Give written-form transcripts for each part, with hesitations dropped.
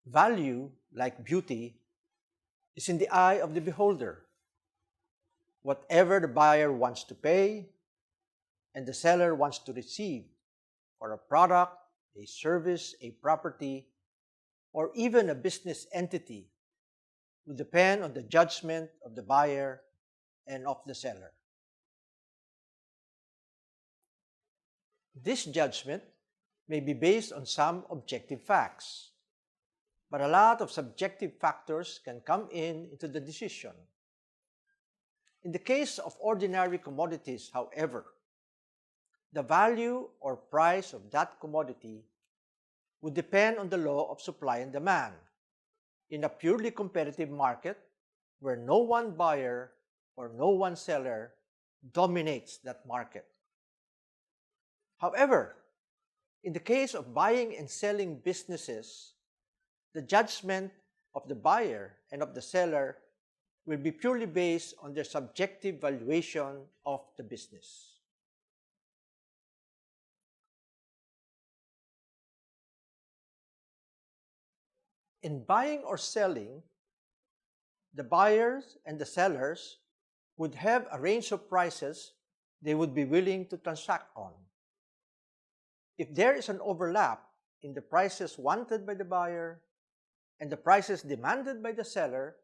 Value, like beauty, is in the eye of the beholder. Whatever the buyer wants to pay and the seller wants to receive for a product, a service, a property, or even a business entity will depend on the judgment of the buyer and of the seller. This judgment may be based on some objective facts, but a lot of subjective factors can come into the decision. In the case of ordinary commodities, however, the value or price of that commodity would depend on the law of supply and demand in a purely competitive market where no one buyer or no one seller dominates that market. However, in the case of buying and selling businesses, the judgment of the buyer and of the seller will be purely based on their subjective valuation of the business. In buying or selling, the buyers and the sellers would have a range of prices they would be willing to transact on. If there is an overlap in the prices wanted by the buyer and the prices demanded by the seller,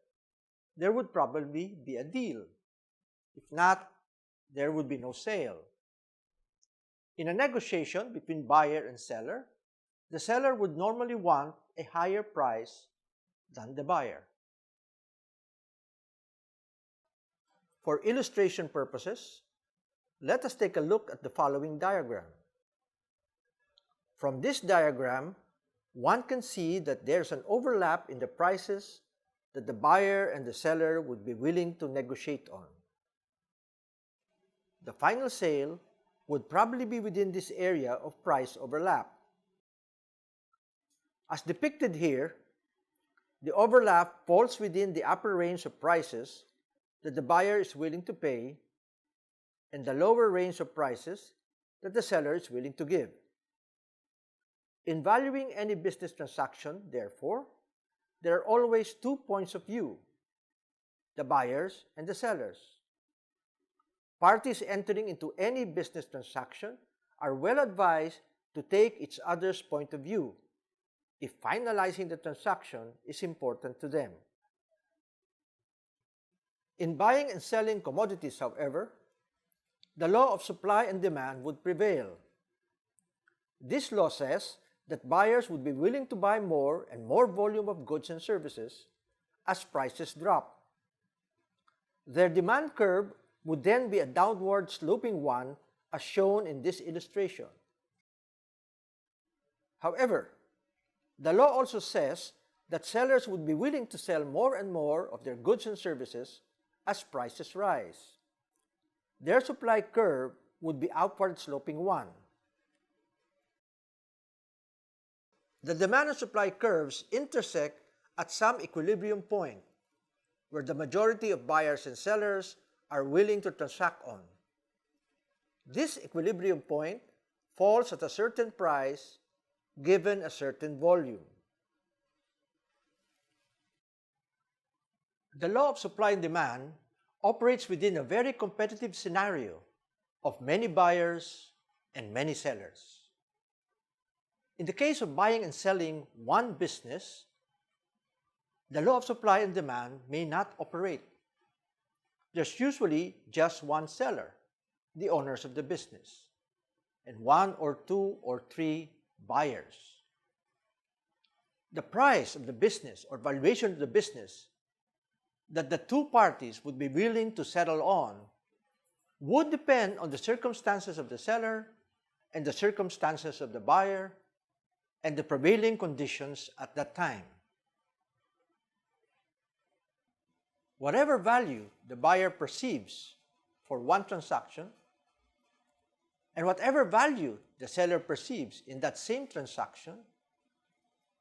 there would probably be a deal. If not, there would be no sale. In a negotiation between buyer and seller, the seller would normally want a higher price than the buyer. For illustration purposes, let us take a look at the following diagram. From this diagram, one can see that there's an overlap in the prices that the buyer and the seller would be willing to negotiate on. The final sale would probably be within this area of price overlap. As depicted here, the overlap falls within the upper range of prices that the buyer is willing to pay and the lower range of prices that the seller is willing to give. In valuing any business transaction, therefore, there are always 2 points of view, the buyers and the sellers. Parties entering into any business transaction are well advised to take each other's point of view if finalizing the transaction is important to them. In buying and selling commodities, however, the law of supply and demand would prevail. This law says that buyers would be willing to buy more and more volume of goods and services as prices drop. Their demand curve would then be a downward sloping one as shown in this illustration. However, the law also says that sellers would be willing to sell more and more of their goods and services as prices rise. Their supply curve would be upward sloping one. The demand and supply curves intersect at some equilibrium point where the majority of buyers and sellers are willing to transact on. This equilibrium point falls at a certain price given a certain volume. The law of supply and demand operates within a very competitive scenario of many buyers and many sellers. In the case of buying and selling one business, the law of supply and demand may not operate. There's usually just one seller, the owners of the business, and 1 or 2 or 3 buyers. The price of the business or valuation of the business that the two parties would be willing to settle on would depend on the circumstances of the seller and the circumstances of the buyer and the prevailing conditions at that time. Whatever value the buyer perceives for one transaction and whatever value the seller perceives in that same transaction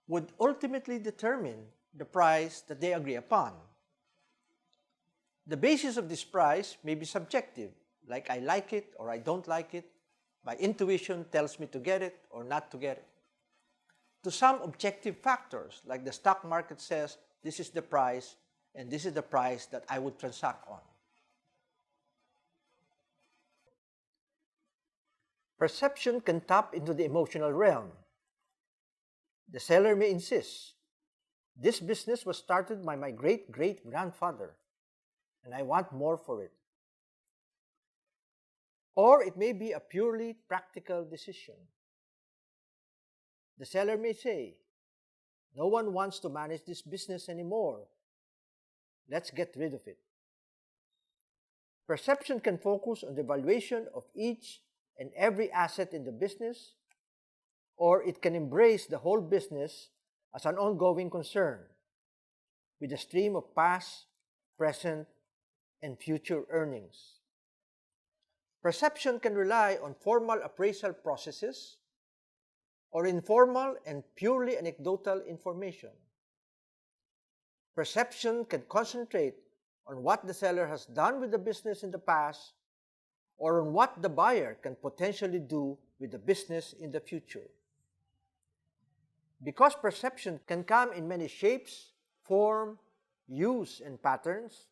would ultimately determine the price that they agree upon. The basis of this price may be subjective, like I like it or I don't like it, my intuition tells me to get it or not to get it. to some objective factors, like the stock market says this is the price and this is the price that I would transact on. Perception can tap into the emotional realm. The seller may insist, this business was started by my great-great-grandfather, and I want more for it. Or it may be a purely practical decision. The seller may say, no one wants to manage this business anymore. Let's get rid of it. Perception can focus on the valuation of each and every asset in the business, or it can embrace the whole business as an ongoing concern, with a stream of past, present, and future earnings. Perception can rely on formal appraisal processes or informal and purely anecdotal information. Perception can concentrate on what the seller has done with the business in the past or on what the buyer can potentially do with the business in the future. Because perception can come in many shapes, form, use, and patterns,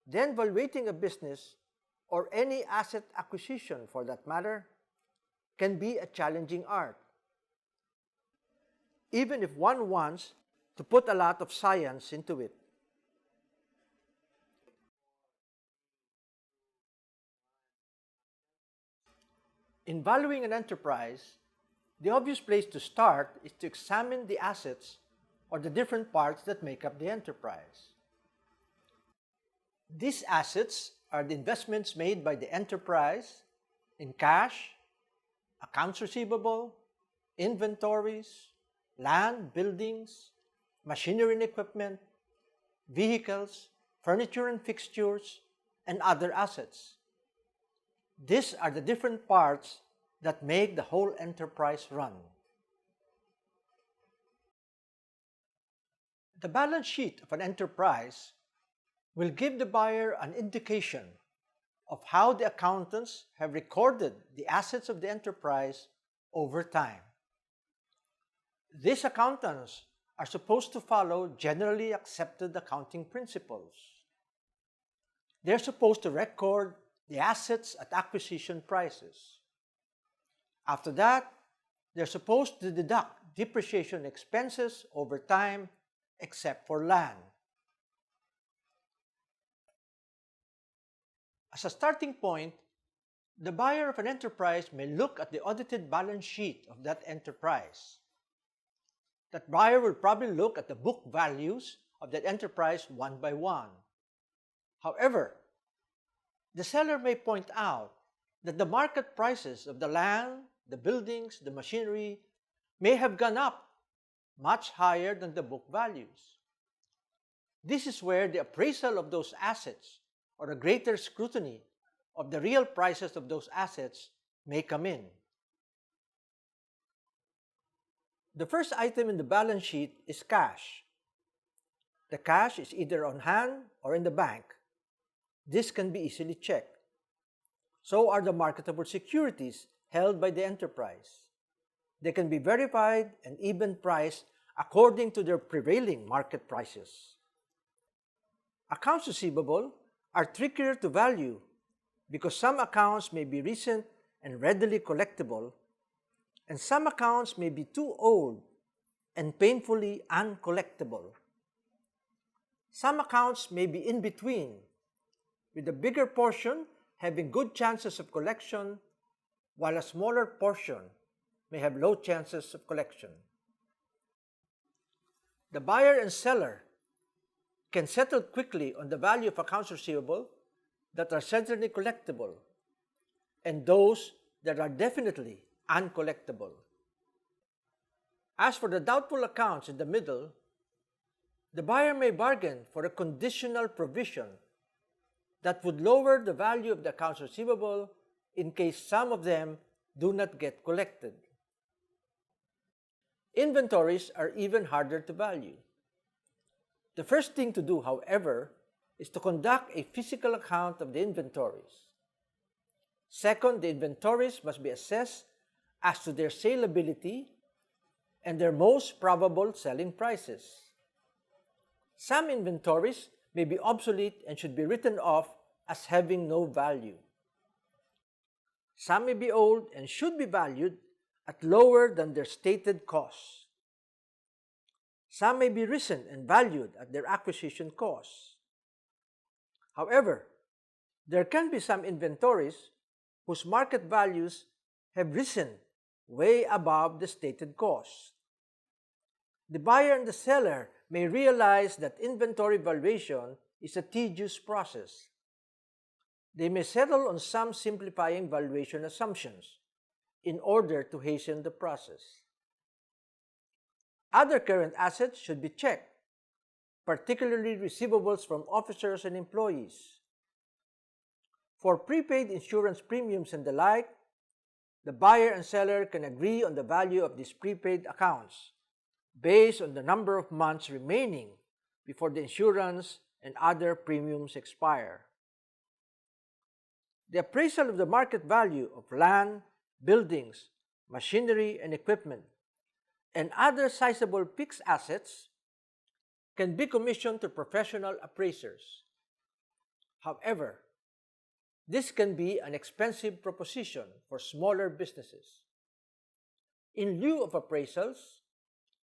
then valuating a business or any asset acquisition for that matter can be a challenging art, even if one wants to put a lot of science into it. In valuing an enterprise, the obvious place to start is to examine the assets or the different parts that make up the enterprise. These assets are the investments made by the enterprise in cash, accounts receivable, inventories, land, buildings, machinery and equipment, vehicles, furniture and fixtures, and other assets. These are the different parts that make the whole enterprise run. The balance sheet of an enterprise will give the buyer an indication of how the accountants have recorded the assets of the enterprise over time. These accountants are supposed to follow generally accepted accounting principles. They're supposed to record the assets at acquisition prices. After that, they're supposed to deduct depreciation expenses over time, except for land. As a starting point, the buyer of an enterprise may look at the audited balance sheet of that enterprise. That buyer will probably look at the book values of that enterprise one by one. However, the seller may point out that the market prices of the land, the buildings, the machinery may have gone up much higher than the book values. This is where the appraisal of those assets or a greater scrutiny of the real prices of those assets may come in. The first item in the balance sheet is cash. The cash is either on hand or in the bank. This can be easily checked. So are the marketable securities held by the enterprise. They can be verified and even priced according to their prevailing market prices. Accounts receivable are trickier to value because some accounts may be recent and readily collectible, and some accounts may be too old and painfully uncollectible. Some accounts may be in between, with the bigger portion having good chances of collection, while a smaller portion may have low chances of collection. The buyer and seller can settle quickly on the value of accounts receivable that are certainly collectible and those that are definitely uncollectible. As for the doubtful accounts in the middle, the buyer may bargain for a conditional provision that would lower the value of the accounts receivable in case some of them do not get collected. Inventories are even harder to value. The first thing to do, however, is to conduct a physical account of the inventories. Second, the inventories must be assessed as to their saleability and their most probable selling prices. Some inventories may be obsolete and should be written off as having no value. Some may be old and should be valued at lower than their stated cost. Some may be recent and valued at their acquisition cost. However, there can be some inventories whose market values have risen way above the stated cost. The buyer and the seller may realize that inventory valuation is a tedious process. They may settle on some simplifying valuation assumptions in order to hasten the process. Other current assets should be checked, particularly receivables from officers and employees. For prepaid insurance premiums and the like, the buyer and seller can agree on the value of these prepaid accounts based on the number of months remaining before the insurance and other premiums expire. The appraisal of the market value of land, buildings, machinery and equipment, and other sizable fixed assets can be commissioned to professional appraisers. However, this can be an expensive proposition for smaller businesses. In lieu of appraisals,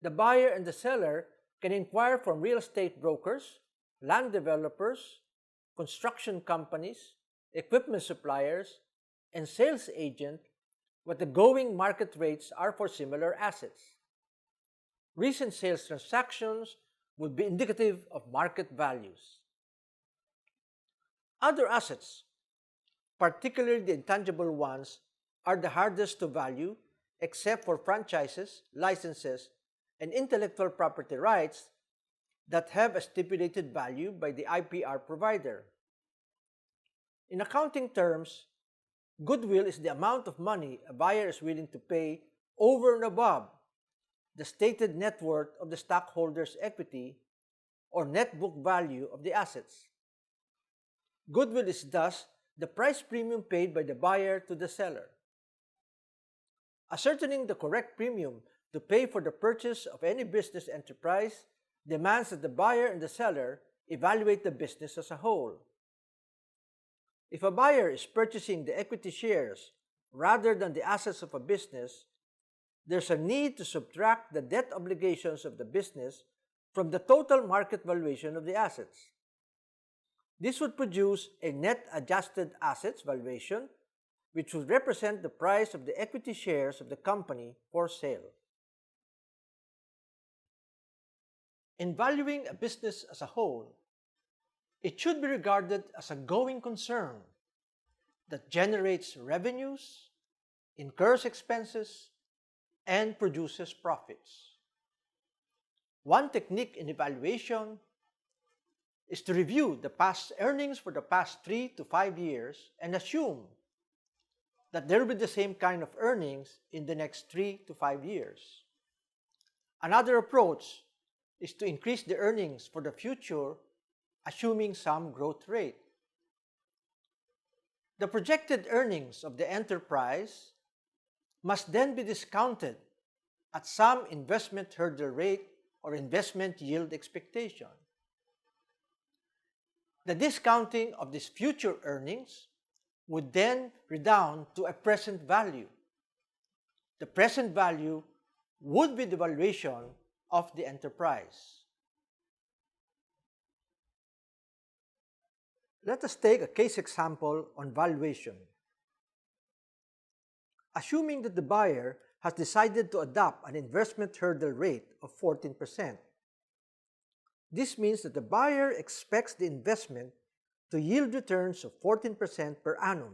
the buyer and the seller can inquire from real estate brokers, land developers, construction companies, equipment suppliers, and sales agents what the going market rates are for similar assets. Recent sales transactions would be indicative of market values. Other assets, particularly the intangible ones, are the hardest to value except for franchises, licenses, and intellectual property rights that have a stipulated value by the IPR provider. In accounting terms, goodwill is the amount of money a buyer is willing to pay over and above the stated net worth of the stockholder's equity or net book value of the assets. Goodwill is thus the price premium paid by the buyer to the seller. Ascertaining the correct premium to pay for the purchase of any business enterprise demands that the buyer and the seller evaluate the business as a whole. If a buyer is purchasing the equity shares rather than the assets of a business, there's a need to subtract the debt obligations of the business from the total market valuation of the assets. This would produce a net adjusted assets valuation, which would represent the price of the equity shares of the company for sale. In valuing a business as a whole, it should be regarded as a going concern that generates revenues, incurs expenses, and produces profits. One technique in evaluation is to review the past earnings for the past 3 to 5 years and assume that there will be the same kind of earnings in the next 3 to 5 years. Another approach is to increase the earnings for the future, assuming some growth rate. The projected earnings of the enterprise must then be discounted at some investment hurdle rate or investment yield expectation. The discounting of these future earnings would then redound to a present value. The present value would be the valuation of the enterprise. Let us take a case example on valuation. Assuming that the buyer has decided to adopt an investment hurdle rate of 14%. This means that the buyer expects the investment to yield returns of 14% per annum,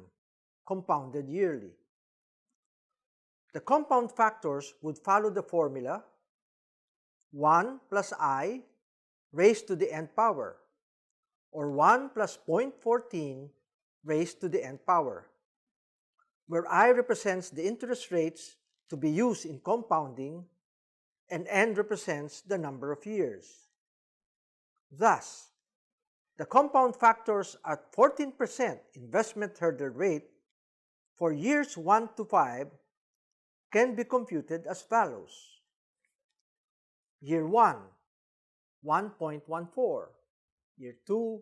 compounded yearly. The compound factors would follow the formula 1 plus I raised to the nth power, or 1 plus 0.14 raised to the nth power, where I represents the interest rates to be used in compounding and n represents the number of years. Thus, the compound factors at 14% investment hurdle rate for years 1 to 5 can be computed as follows. Year 1, 1.14. Year 2,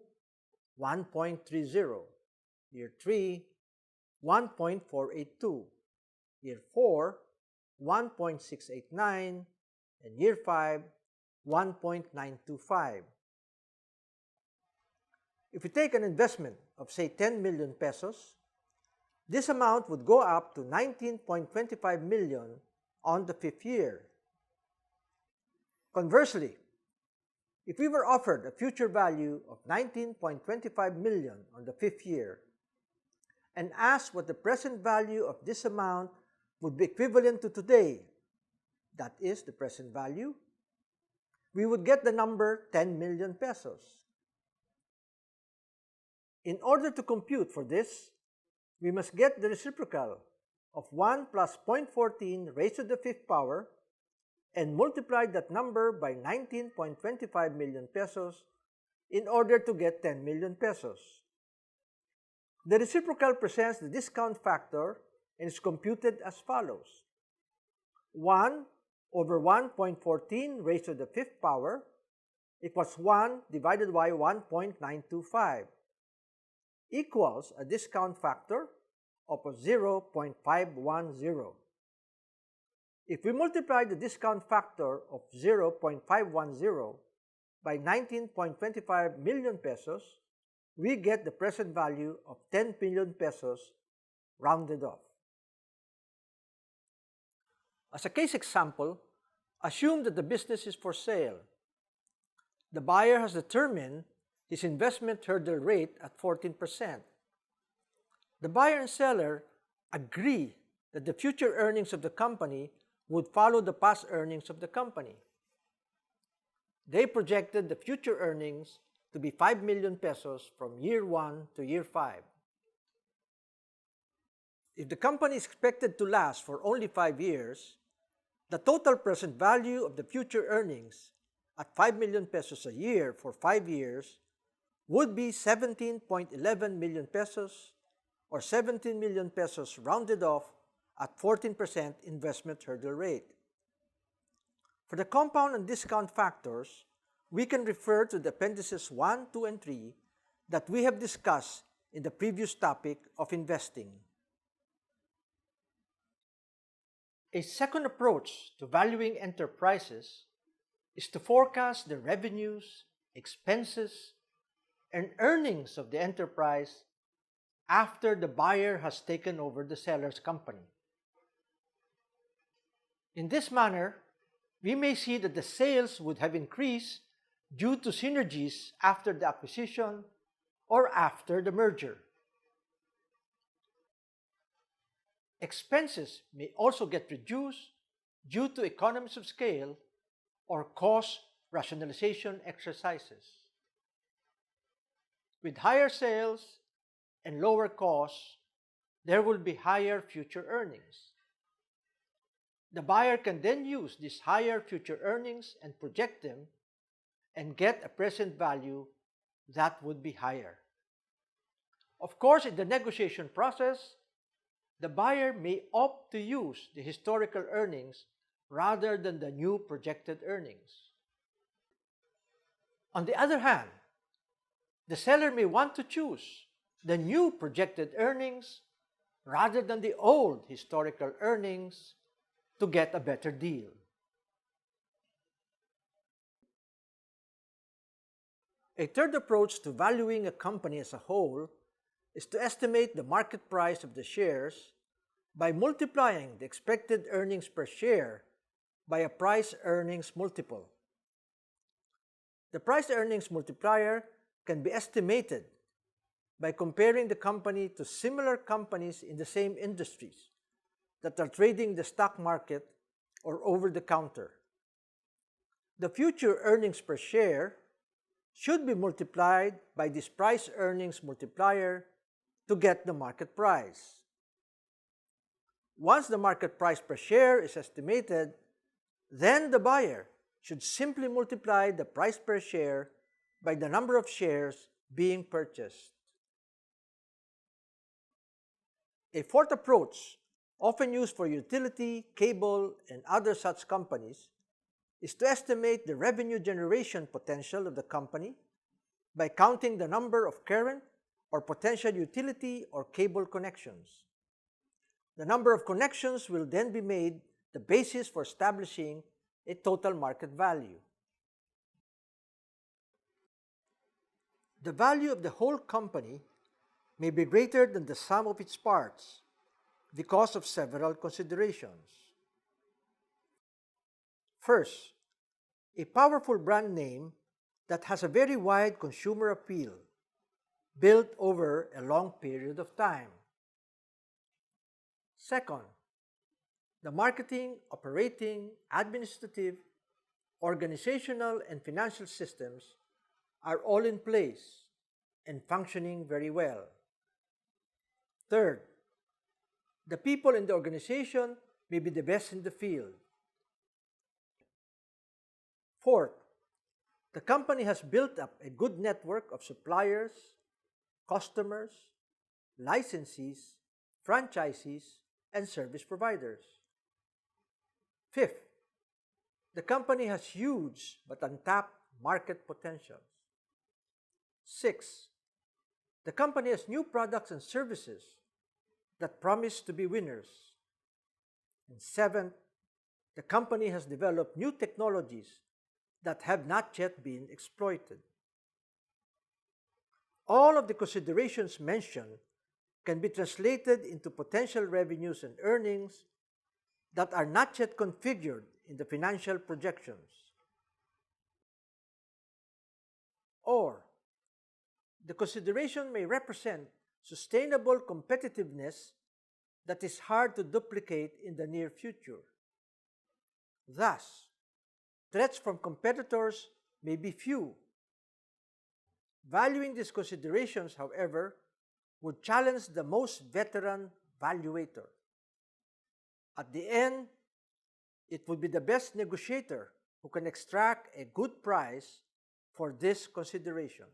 1.30. Year 3, 1.482. Year 4, 1.689. And Year 5, 1.925. If we take an investment of say 10 million pesos, this amount would go up to 19.25 million on the 5th year. Conversely, if we were offered a future value of 19.25 million on the 5th year and asked what the present value of this amount would be equivalent to today, that is the present value, we would get the number 10 million pesos. In order to compute for this, we must get the reciprocal of 1 plus 0.14 raised to the 5th power and multiply that number by 19.25 million pesos in order to get 10 million pesos. The reciprocal presents the discount factor and is computed as follows. 1 over 1.14 raised to the 5th power equals 1 divided by 1.925 equals a discount factor of 0.510. If we multiply the discount factor of 0.510 by 19.25 million pesos, we get the present value of 10 million pesos rounded off. As a case example, assume that the business is for sale. The buyer has determined his investment hurdle rate at 14%. The buyer and seller agree that the future earnings of the company would follow the past earnings of the company. They projected the future earnings to be 5 million pesos from year 1 to year 5. If the company is expected to last for only 5 years, the total present value of the future earnings at 5 million pesos a year for 5 years would be 17.11 million pesos or 17 million pesos rounded off at 14% investment hurdle rate. For the compound and discount factors, we can refer to the appendices 1, 2, and 3 that we have discussed in the previous topic of investing. A second approach to valuing enterprises is to forecast the revenues, expenses, and earnings of the enterprise after the buyer has taken over the seller's company. In this manner, we may see that the sales would have increased due to synergies after the acquisition or after the merger. Expenses may also get reduced due to economies of scale or cost rationalization exercises. With higher sales and lower costs, there will be higher future earnings. The buyer can then use these higher future earnings and project them and get a present value that would be higher. Of course, in the negotiation process, the buyer may opt to use the historical earnings rather than the new projected earnings. On the other hand, the seller may want to choose the new projected earnings rather than the old historical earnings to get a better deal. A third approach to valuing a company as a whole is to estimate the market price of the shares by multiplying the expected earnings per share by a price-earnings multiple. The price-earnings multiplier can be estimated by comparing the company to similar companies in the same industries that are trading the stock market or over the counter. The future earnings per share should be multiplied by this price-earnings multiplier to get the market price. Once the market price per share is estimated, then the buyer should simply multiply the price per share by the number of shares being purchased. A fourth approach, often used for utility, cable, and other such companies, is to estimate the revenue generation potential of the company by counting the number of current or potential utility or cable connections. The number of connections will then be made the basis for establishing a total market value. The value of the whole company may be greater than the sum of its parts because of several considerations. First, a powerful brand name that has a very wide consumer appeal, built over a long period of time. Second, the marketing, operating, administrative, organizational, and financial systems are all in place and functioning very well. Third, the people in the organization may be the best in the field. Fourth, the company has built up a good network of suppliers, customers, licensees, franchisees, and service providers. Fifth, the company has huge but untapped market potentials. Sixth, the company has new products and services that promise to be winners. And seventh, the company has developed new technologies that have not yet been exploited. All of the considerations mentioned can be translated into potential revenues and earnings that are not yet configured in the financial projections. Or, the consideration may represent sustainable competitiveness that is hard to duplicate in the near future. Thus, threats from competitors may be few. Valuing these considerations, however, would challenge the most veteran valuator. At the end, it would be the best negotiator who can extract a good price for these considerations.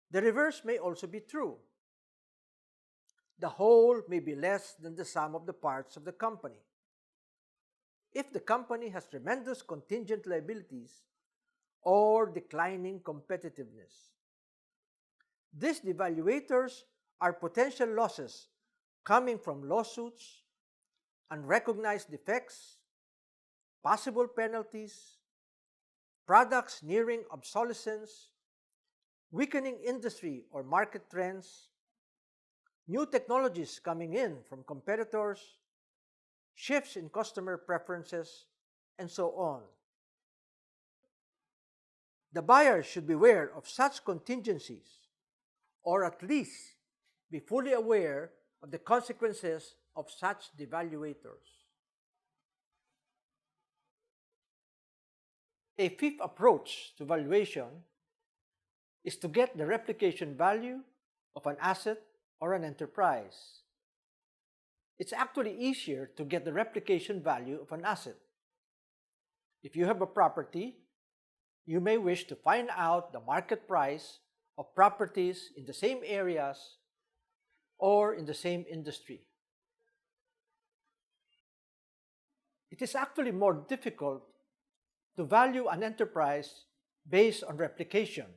The reverse may also be true. The whole may be less than the sum of the parts of the company. If the company has tremendous contingent liabilities or declining competitiveness, these devaluators are potential losses coming from lawsuits, unrecognized defects, possible penalties, products nearing obsolescence, weakening industry or market trends, new technologies coming in from competitors, shifts in customer preferences, and so on. The buyer should be aware of such contingencies, or at least be fully aware of the consequences of such devaluators. A fifth approach to valuation is to get the replication value of an asset or an enterprise. It's actually easier to get the replication value of an asset. If you have a property, you may wish to find out the market price of properties in the same areas or in the same industry. It is actually more difficult to value an enterprise based on replication.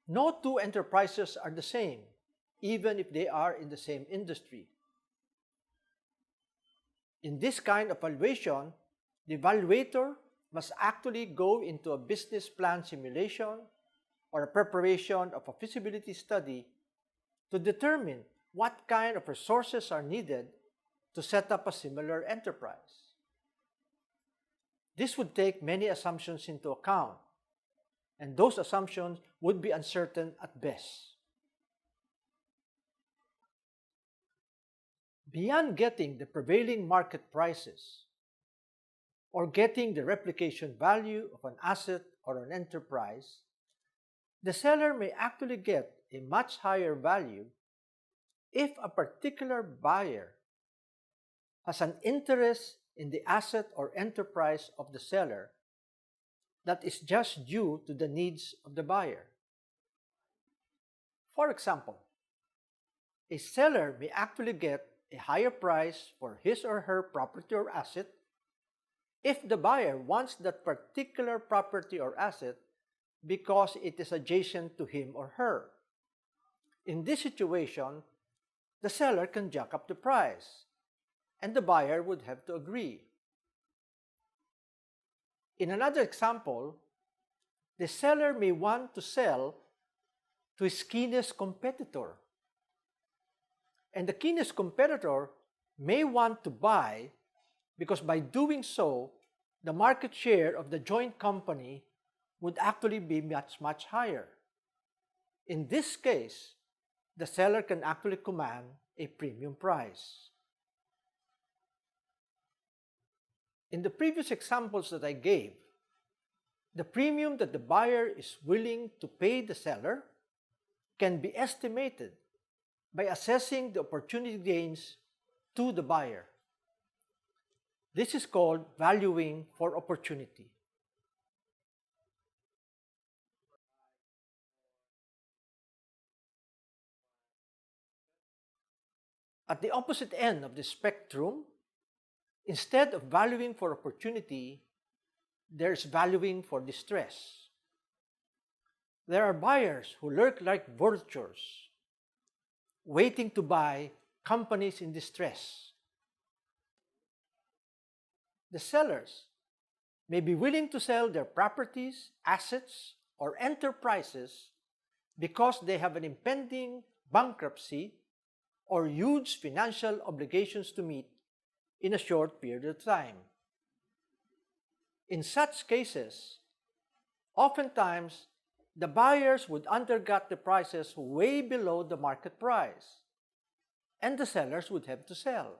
No two enterprises are the same, even if they are in the same industry. In this kind of valuation, the evaluator must actually go into a business plan simulation or a preparation of a feasibility study to determine what kind of resources are needed to set up a similar enterprise. This would take many assumptions into account, and those assumptions would be uncertain at best. Beyond getting the prevailing market prices or getting the replication value of an asset or an enterprise, the seller may actually get a much higher value if a particular buyer has an interest in the asset or enterprise of the seller that is just due to the needs of the buyer. For example, a seller may actually get a higher price for his or her property or asset if the buyer wants that particular property or asset because it is adjacent to him or her. In this situation, the seller can jack up the price, and the buyer would have to agree. In another example, the seller may want to sell to his keenest competitor, and the keenest competitor may want to buy because by doing so, the market share of the joint company would actually be much, much higher. In this case, the seller can actually command a premium price. In the previous examples that I gave, the premium that the buyer is willing to pay the seller can be estimated by assessing the opportunity gains to the buyer. This is called valuing for opportunity. At the opposite end of the spectrum, instead of valuing for opportunity, there's valuing for distress. There are buyers who lurk like vultures, waiting to buy companies in distress. The sellers may be willing to sell their properties, assets, or enterprises because they have an impending bankruptcy or huge financial obligations to meet in a short period of time. In such cases, oftentimes, the buyers would undercut the prices way below the market price, and the sellers would have to sell.